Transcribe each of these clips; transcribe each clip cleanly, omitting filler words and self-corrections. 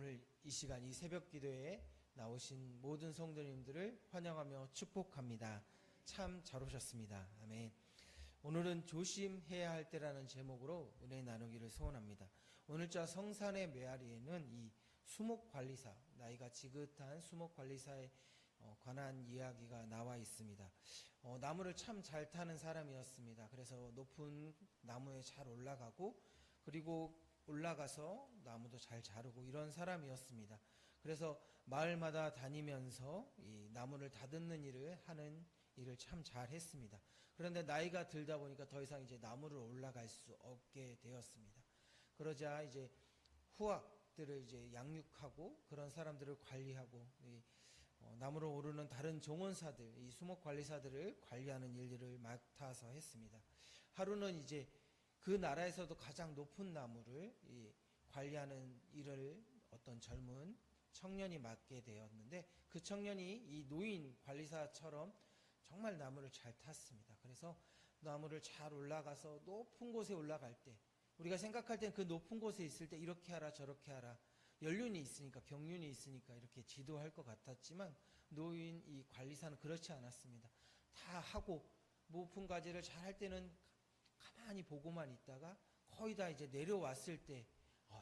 오늘 이 시간 이 새벽 기도에 나오신 모든 성도님들을 환영하며 축복합니다. 참 잘 오셨습니다. 아멘. 오늘은 조심해야 할 때라는 제목으로 은혜 나누기를 소원합니다. 오늘자 성산의 메아리에는 이 수목관리사, 나이가 지긋한 수목관리사에 관한 이야기가 나와 있습니다. 나무를 참 잘 타는 사람이었습니다. 그래서 높은 나무에 잘 올라가고, 그리고 올라가서 나무도 잘 자르고 이런 사람이었습니다. 그래서 마을마다 다니면서 이 나무를 다듬는 일을 하는 일을 참 잘했습니다. 그런데 나이가 들다 보니까 더 이상 이제 나무를 올라갈 수 없게 되었습니다. 그러자 이제 후학들을 이제 양육하고 그런 사람들을 관리하고 나무를 오르는 다른 종원사들, 이 수목관리사들을 관리하는 일들을 맡아서 했습니다. 하루는 이제 그 나라에서도 가장 높은 나무를 관리하는 일을 어떤 젊은 청년이 맡게 되었는데, 그 청년이 이 노인 관리사처럼 정말 나무를 잘 탔습니다. 그래서 나무를 잘 올라가서 높은 곳에 올라갈 때, 우리가 생각할 땐 그 높은 곳에 있을 때 이렇게 하라 저렇게 하라, 연륜이 있으니까, 경륜이 있으니까 이렇게 지도할 것 같았지만, 노인 이 관리사는 그렇지 않았습니다. 다 하고 높은 과제를 잘 할 때는 가만히 보고만 있다가 거의 다 이제 내려왔을 때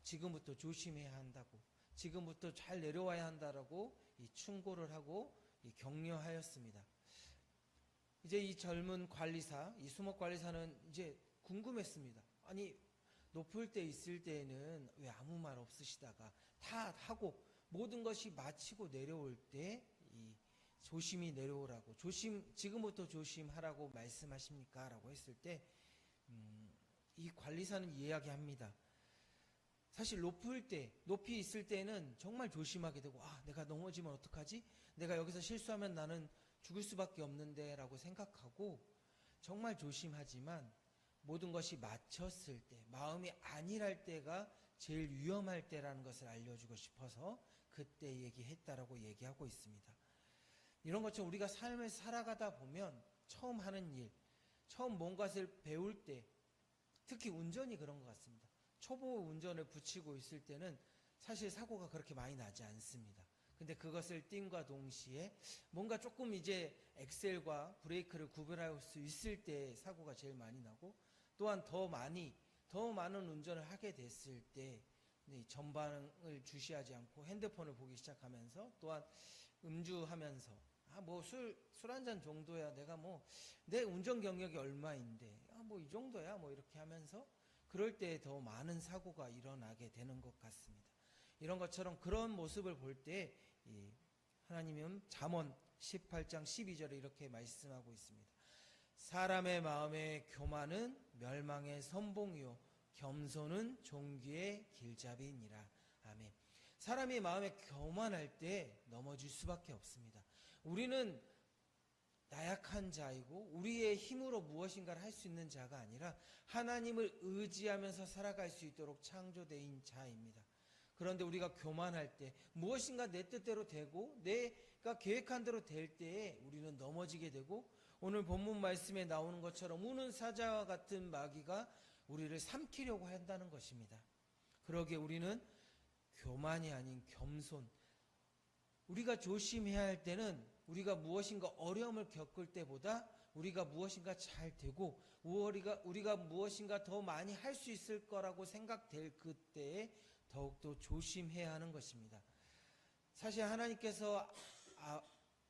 지금부터 조심해야 한다고, 지금부터 잘 내려와야 한다라고 이 충고를 하고 격려하였습니다. 이제 이 젊은 관리사, 이 수목관리사는 이제 궁금했습니다. 아니, 높을 때 있을 때에는 왜 아무 말 없으시다가 다 하고 모든 것이 마치고 내려올 때 조심히 내려오라고, 지금부터 조심하라고 말씀하십니까? 라고 했을 때 이 관리사는 이야기합니다. 사실 높이 있을 때는 정말 조심하게 되고, 내가 넘어지면 어떡하지? 내가 여기서 실수하면 나는 죽을 수밖에 없는데 라고 생각하고 정말 조심하지만, 모든 것이 마쳤을 때, 마음이 안일할 때가 제일 위험할 때라는 것을 알려주고 싶어서 그때 얘기했다라고 얘기하고 있습니다. 이런 것처럼 우리가 삶을 살아가다 보면 처음 하는 일, 처음 뭔가를 배울 때, 특히 운전이 그런 것 같습니다. 초보 운전을 붙이고 있을 때는 사실 사고가 그렇게 많이 나지 않습니다. 근데 그것을 띵과 동시에 뭔가 조금 이제 엑셀과 브레이크를 구별할 수 있을 때 사고가 제일 많이 나고, 또한 더 많은 운전을 하게 됐을 때 전방을 주시하지 않고 핸드폰을 보기 시작하면서, 또한 음주하면서 술 한 잔 정도야, 내가 내 운전 경력이 얼마인데 이 정도야 이렇게 하면서, 그럴 때 더 많은 사고가 일어나게 되는 것 같습니다. 이런 것처럼 그런 모습을 볼 때 하나님은 잠언 18장 12절에 이렇게 말씀하고 있습니다. 사람의 마음의 교만은 멸망의 선봉이요 겸손은 존귀의 길잡이니라. 아멘. 사람의 마음에 교만할 때 넘어질 수밖에 없습니다. 우리는 나약한 자이고 우리의 힘으로 무엇인가를 할 수 있는 자가 아니라 하나님을 의지하면서 살아갈 수 있도록 창조된 자입니다. 그런데 우리가 교만할 때, 무엇인가 내 뜻대로 되고 내가 계획한 대로 될 때에 우리는 넘어지게 되고, 오늘 본문 말씀에 나오는 것처럼 우는 사자와 같은 마귀가 우리를 삼키려고 한다는 것입니다. 그러기에 우리는 교만이 아닌 겸손, 우리가 조심해야 할 때는 우리가 무엇인가 어려움을 겪을 때보다 우리가 무엇인가 잘 되고 우리가 무엇인가 더 많이 할 수 있을 거라고 생각될 그때에 더욱더 조심해야 하는 것입니다. 사실 하나님께서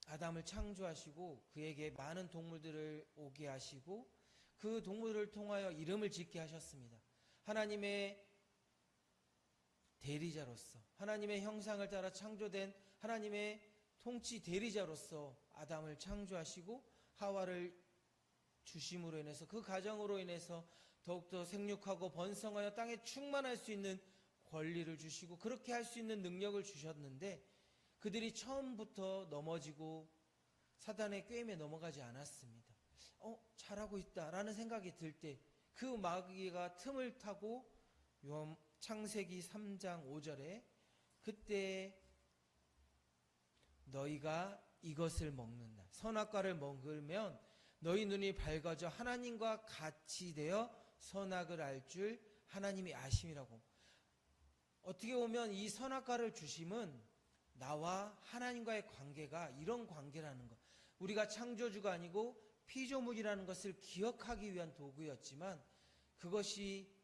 아담을 창조하시고 그에게 많은 동물들을 오게 하시고 그 동물을 통하여 이름을 짓게 하셨습니다. 하나님의 대리자로서, 하나님의 형상을 따라 창조된 하나님의 통치 대리자로서 아담을 창조하시고 하와를 주심으로 인해서, 그 가정으로 인해서 더욱더 생육하고 번성하여 땅에 충만할 수 있는 권리를 주시고 그렇게 할 수 있는 능력을 주셨는데, 그들이 처음부터 넘어지고 사단의 꾀임에 넘어가지 않았습니다. 잘하고 있다라는 생각이 들 때 그 마귀가 틈을 타고 창세기 3장 5절에 그때 너희가 이것을 먹는 날, 선악과를 먹으면 너희 눈이 밝아져 하나님과 같이 되어 선악을 알 줄 하나님이 아심이라고. 어떻게 보면 이 선악과를 주심은 나와 하나님과의 관계가 이런 관계라는 것, 우리가 창조주가 아니고 피조물이라는 것을 기억하기 위한 도구였지만, 그것이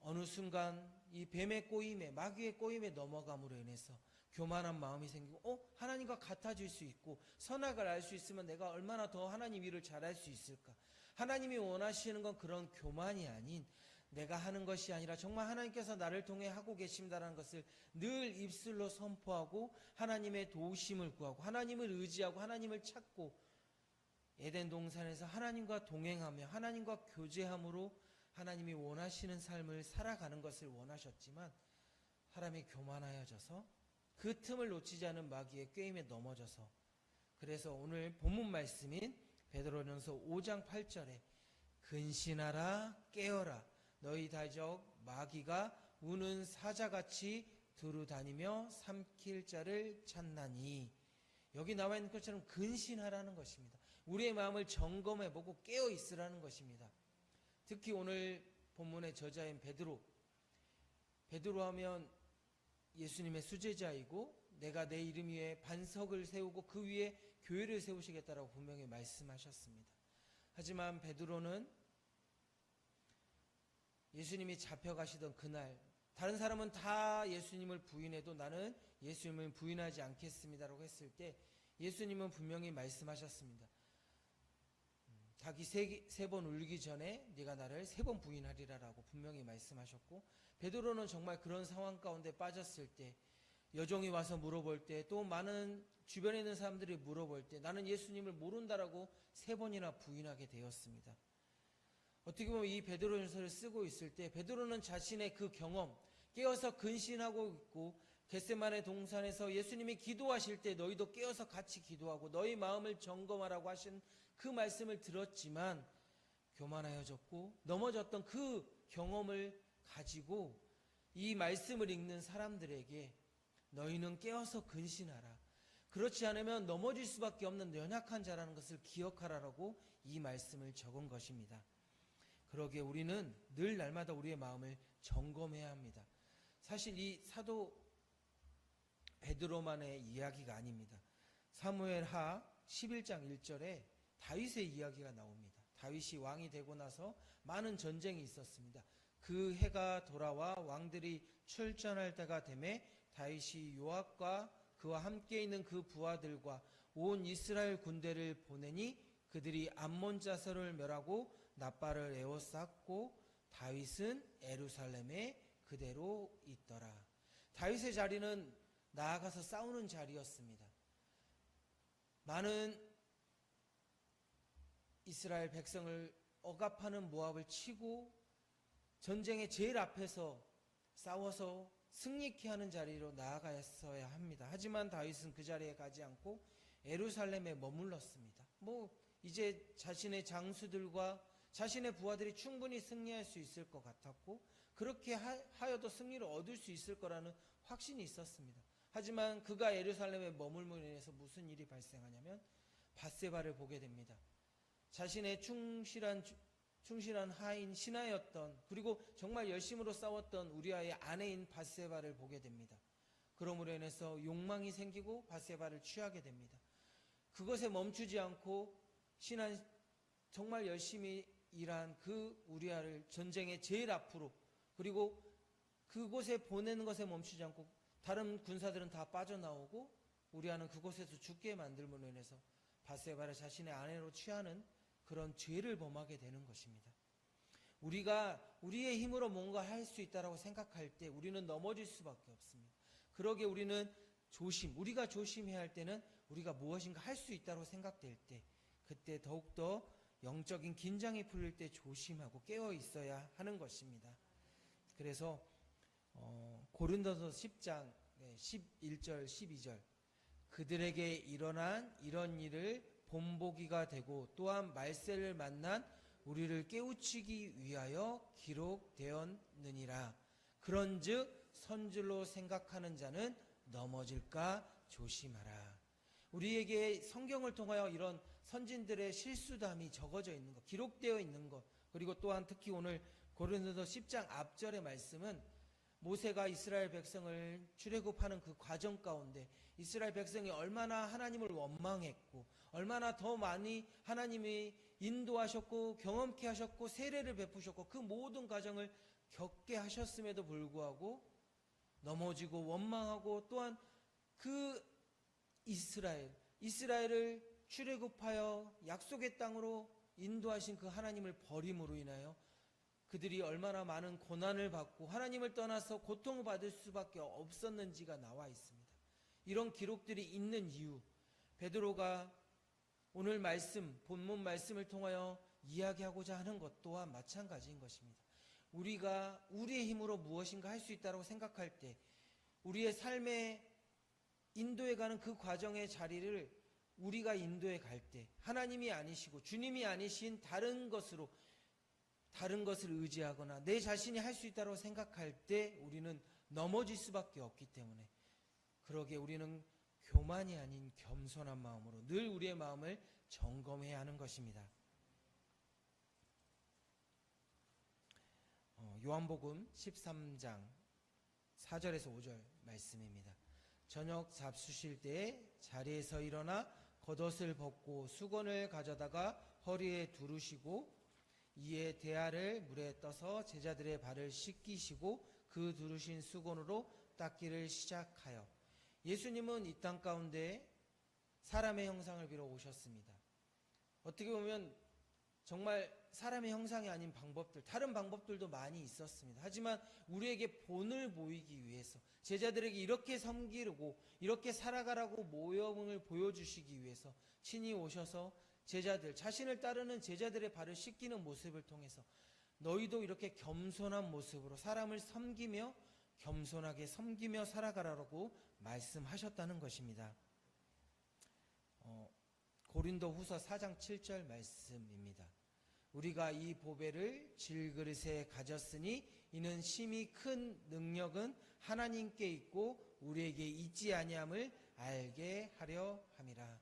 어느 순간 이 뱀의 꼬임에, 마귀의 꼬임에 넘어감으로 인해서 교만한 마음이 생기고, 하나님과 같아질 수 있고 선악을 알 수 있으면 내가 얼마나 더 하나님 일을 잘할 수 있을까. 하나님이 원하시는 건 그런 교만이 아닌, 내가 하는 것이 아니라 정말 하나님께서 나를 통해 하고 계신다는 것을 늘 입술로 선포하고 하나님의 도우심을 구하고 하나님을 의지하고 하나님을 찾고, 에덴 동산에서 하나님과 동행하며 하나님과 교제함으로 하나님이 원하시는 삶을 살아가는 것을 원하셨지만, 사람이 교만하여져서 그 틈을 놓치지 않은 마귀의 꾀임에 넘어져서, 그래서 오늘 본문 말씀인 베드로전서 5장 8절에 근신하라 깨어라 너희 다적 마귀가 우는 사자같이 두루 다니며 삼킬 자를 찾나니, 여기 나와 있는 것처럼 근신하라는 것입니다. 우리의 마음을 점검해보고 깨어있으라는 것입니다. 특히 오늘 본문의 저자인 베드로 하면 예수님의 수제자이고, 내가 내 이름 위에 반석을 세우고 그 위에 교회를 세우시겠다라고 분명히 말씀하셨습니다. 하지만 베드로는 예수님이 잡혀가시던 그날, 다른 사람은 다 예수님을 부인해도 나는 예수님을 부인하지 않겠습니다라고 했을 때 예수님은 분명히 말씀하셨습니다. 닭이 세 번 울기 전에 네가 나를 3번 부인하리라라고 분명히 말씀하셨고, 베드로는 정말 그런 상황 가운데 빠졌을 때, 여종이 와서 물어볼 때, 또 많은 주변에 있는 사람들이 물어볼 때 나는 예수님을 모른다라고 3번이나 부인하게 되었습니다. 어떻게 보면 이 베드로전서를 쓰고 있을 때 베드로는 자신의 그 경험, 깨어서 근신하고 있고, 겟세마네 동산에서 예수님이 기도하실 때 너희도 깨어서 같이 기도하고 너희 마음을 점검하라고 하신 그 말씀을 들었지만 교만하여졌고 넘어졌던 그 경험을 가지고 이 말씀을 읽는 사람들에게 너희는 깨어서 근신하라, 그렇지 않으면 넘어질 수밖에 없는 연약한 자라는 것을 기억하라라고 이 말씀을 적은 것입니다. 그러기에 우리는 늘 날마다 우리의 마음을 점검해야 합니다. 사실 이 사도 베드로만의 이야기가 아닙니다. 사무엘하 11장 1절에 다윗의 이야기가 나옵니다. 다윗이 왕이 되고 나서 많은 전쟁이 있었습니다. 그 해가 돌아와 왕들이 출전할 때가 되매 다윗이 요압과 그와 함께 있는 그 부하들과 온 이스라엘 군대를 보내니 그들이 암몬 자손을 멸하고 납발을 에워쌌고 다윗은 예루살렘에 그대로 있더라. 다윗의 자리는 나아가서 싸우는 자리였습니다. 많은 이스라엘 백성을 억압하는 모압을 치고 전쟁의 제일 앞에서 싸워서 승리케 하는 자리로 나아갔어야 합니다. 하지만 다윗은 그 자리에 가지 않고 예루살렘에 머물렀습니다. 이제 자신의 장수들과 자신의 부하들이 충분히 승리할 수 있을 것 같았고, 그렇게 하여도 승리를 얻을 수 있을 거라는 확신이 있었습니다. 하지만 그가 예루살렘에 머물므로 인해서 무슨 일이 발생하냐면 밧세바를 보게 됩니다. 자신의 충실한 하인 신하였던, 그리고 정말 열심으로 싸웠던 우리아의 아내인 밧세바를 보게 됩니다. 그러므로 인해서 욕망이 생기고 밧세바를 취하게 됩니다. 그것에 멈추지 않고 정말 열심히 일한 그 우리아를 전쟁의 제일 앞으로, 그리고 그곳에 보내는 것에 멈추지 않고 다른 군사들은 다 빠져나오고 우리아는 그곳에서 죽게 만들므로 인해서 밧세바를 자신의 아내로 취하는 그런 죄를 범하게 되는 것입니다. 우리가 우리의 힘으로 뭔가 할 수 있다고 생각할 때 우리는 넘어질 수밖에 없습니다. 그러기에 우리는 우리가 조심해야 할 때는 우리가 무엇인가 할 수 있다고 생각될 때, 그때 더욱더 영적인 긴장이 풀릴 때 조심하고 깨어 있어야 하는 것입니다. 그래서 고린도서 10장 11절 12절 그들에게 일어난 이런 일을 본보기가 되고 또한 말세를 만난 우리를 깨우치기 위하여 기록되었느니라. 그런즉 선줄로 생각하는 자는 넘어질까 조심하라. 우리에게 성경을 통하여 이런 선진들의 실수담이 적어져 있는 것, 기록되어 있는 것, 그리고 또한 특히 오늘 고린도서 10장 앞절의 말씀은 모세가 이스라엘 백성을 출애굽하는 그 과정 가운데 이스라엘 백성이 얼마나 하나님을 원망했고 얼마나 더 많이 하나님이 인도하셨고 경험케 하셨고 세례를 베푸셨고 그 모든 과정을 겪게 하셨음에도 불구하고 넘어지고 원망하고 또한 그 이스라엘을 출애굽하여 약속의 땅으로 인도하신 그 하나님을 버림으로 인하여 그들이 얼마나 많은 고난을 받고 하나님을 떠나서 고통을 받을 수밖에 없었는지가 나와 있습니다. 이런 기록들이 있는 이유, 베드로가 오늘 본문 말씀을 통하여 이야기하고자 하는 것 또한 마찬가지인 것입니다. 우리가 우리의 힘으로 무엇인가 할 수 있다고 생각할 때 우리의 삶에 인도해가는 그 과정의 자리를 우리가 인도해 갈 때 하나님이 아니시고 주님이 아니신 다른 것을 의지하거나 내 자신이 할 수 있다고 생각할 때 우리는 넘어질 수밖에 없기 때문에 그러기에 우리는 교만이 아닌 겸손한 마음으로 늘 우리의 마음을 점검해야 하는 것입니다. 요한복음 13장 4절에서 5절 말씀입니다. 저녁 잡수실 때에 자리에서 일어나 겉옷을 벗고 수건을 가져다가 허리에 두르시고 이에 대야를 물에 떠서 제자들의 발을 씻기시고 그 두르신 수건으로 닦기를 시작하여 예수님은 이 땅 가운데 사람의 형상을 빌어 오셨습니다. 어떻게 보면 정말 사람의 형상이 아닌 방법들, 다른 방법들도 많이 있었습니다. 하지만 우리에게 본을 보이기 위해서 제자들에게 이렇게 섬기고 이렇게 살아가라고 모형을 보여주시기 위해서 친히 오셔서 자신을 따르는 제자들의 발을 씻기는 모습을 통해서 너희도 이렇게 겸손한 모습으로 사람을 섬기며 겸손하게 섬기며 살아가라고 말씀하셨다는 것입니다. 고린도후서 4장 7절 말씀입니다. 우리가 이 보배를 질그릇에 가졌으니 이는 심히 큰 능력은 하나님께 있고 우리에게 있지 아니함을 알게 하려 함이라.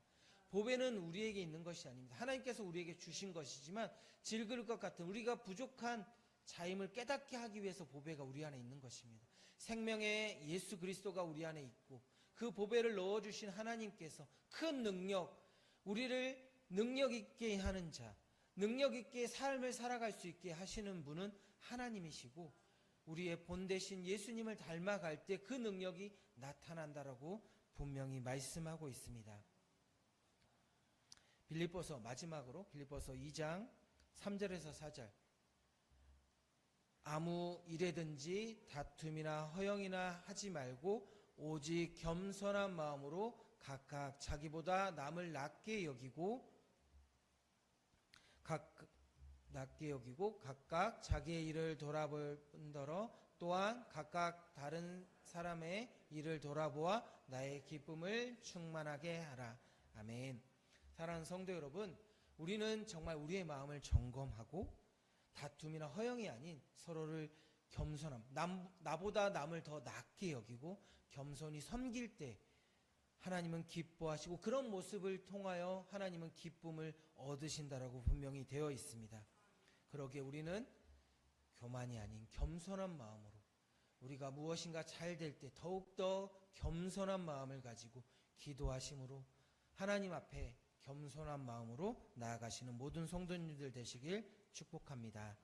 보배는 우리에게 있는 것이 아닙니다. 하나님께서 우리에게 주신 것이지만 질그릇과 같은 우리가 부족한 자임을 깨닫게 하기 위해서 보배가 우리 안에 있는 것입니다. 생명의 예수 그리스도가 우리 안에 있고 그 보배를 넣어주신 하나님께서 큰 능력, 우리를 능력 있게 하는 자, 능력 있게 삶을 살아갈 수 있게 하시는 분은 하나님이시고 우리의 본 대신 예수님을 닮아갈 때 그 능력이 나타난다라고 분명히 말씀하고 있습니다. 마지막으로 빌립보서 2장 3절에서 4절 아무 일에든지 다툼이나 허영이나 하지 말고 오직 겸손한 마음으로 각각 자기보다 남을 낮게 여기고 각각 자기의 일을 돌아볼 뿐더러 또한 각각 다른 사람의 일을 돌아보아 나의 기쁨을 충만하게 하라. 아멘. 사랑하는 성도 여러분, 우리는 정말 우리의 마음을 점검하고 다툼이나 허영이 아닌 서로를 나보다 남을 더 낮게 여기고 겸손히 섬길 때 하나님은 기뻐하시고 그런 모습을 통하여 하나님은 기쁨을 얻으신다라고 분명히 되어 있습니다. 그러기에 우리는 교만이 아닌 겸손한 마음으로 우리가 무엇인가 잘 될 때 더욱더 겸손한 마음을 가지고 기도하심으로 하나님 앞에 겸손한 마음으로 나아가시는 모든 성도님들 되시길 축복합니다.